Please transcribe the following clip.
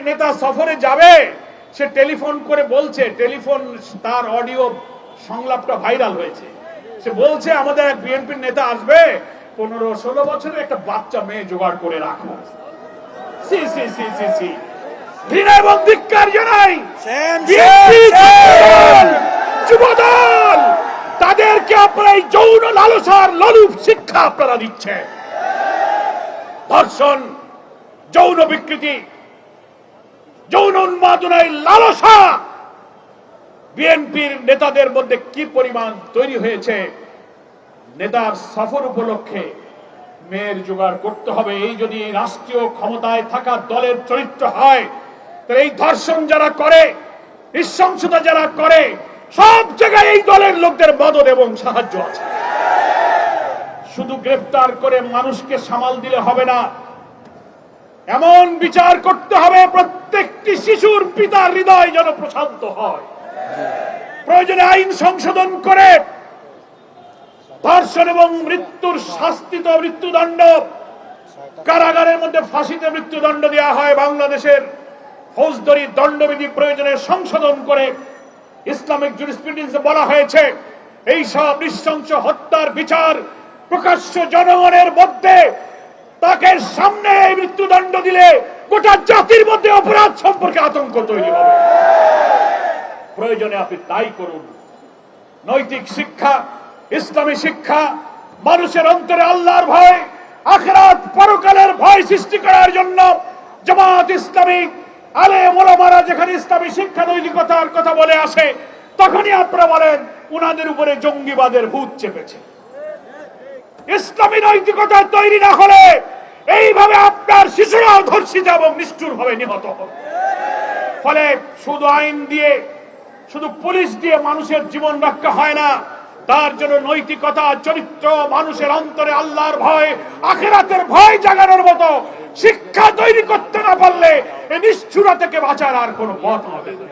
নেতা সফরে যাবে, সে টেলিফোন করে বলছে, টেলিফোন তার অডিও সংলাপটা ভাইরাল হয়েছে, সে বলছে আমাদের এক বিএনপির নেতা আসবে, 15-16 বছরের একটা বাচ্চা মেয়ে জোগাড় করে রাখো। সি সি সি সি সি, ঘৃণা এবং ধিক্কার জানাই যুবদল, তাদেরকে আপনারা এই যৌন লালসার লোলুপ শিক্ষা আপনারা দিচ্ছে। ধর্ষণ, যৌন বিকৃতি, যৌন উন্মাদনায় লালসা বিএনপির নেতাদের মধ্যে কি পরিমাণ তৈরি হয়েছে। নেতার সফর উপলক্ষে মেয়ের জোগাড় করতে হবে, এই যদি রাষ্ট্রীয় ক্ষমতায় থাকা দলের চরিত্র হয়, তাহলে এই ধর্ষণ যারা করে, নৃশংসতা যারা করে, সব জায়গায় এই দলের লোকদের মদত এবং সাহায্য আছে। শুধু গ্রেফতার করে মানুষকে সামাল দিলে হবে না, এমন বিচার করতে হবে প্রত্যেকটি শিশুর পিতার হৃদয় যেন প্রশান্ত হয়। প্রয়োজনে আইন সংশোধন করে ধর্ষণ এবং মৃত্যুর শাস্তিতে মৃত্যুদণ্ড, কারাগারের মধ্যে ফাঁসিতে মৃত্যুদণ্ড দেওয়া হয়। বাংলাদেশের ফৌজদারি দণ্ডবিধি প্রয়োজনে সংশোধন করে ইসলামিক জুরিসপ্রুডেন্সে বলা হয়েছে এই সব নৃশংস হত্যার বিচার প্রকাশ্য জনগণের মধ্যে, তাকে সামনে এই মৃত্যুদণ্ড দিলে গোটা জাতির মধ্যে অপরাধ সম্পর্কে আতঙ্ক তৈরি হবে। প্রয়োজনে আপনি তাই করুন। নৈতিক শিক্ষা, ইসলামী শিক্ষা, মানুষের অন্তরে আল্লাহর ভয়, আখিরাত পরকালের ভয় সৃষ্টি করার জন্য জামাত ইসলামী আলেম ওলামারা যেখানে ইসলামী শিক্ষা নৈতিকতার কথা বলে আসে, তখনই আপনারা বলেন উনাদের উপরে জঙ্গিবাদের ভূত চেপেছে। ইসলামী নৈতিকতা তৈরি না হলে এইভাবে আপনার শিশুরাও ধর্ষিত এবং নিষ্ঠুর ভাবে নিহত হবে। ফলে শুধু আইন দিয়ে, শুধু পুলিশ দিয়ে মানুষের জীবন রক্ষা হয় না, তার জন্য নৈতিকতা, চরিত্র, মানুষের অন্তরে আল্লাহর ভয়, আখিরাতের ভয় জাগানোর মতো শিক্ষা তৈরি করতে না পারলে এই নিষ্ঠুরতা থেকে বাঁচার আর কোনো পথ হবে না।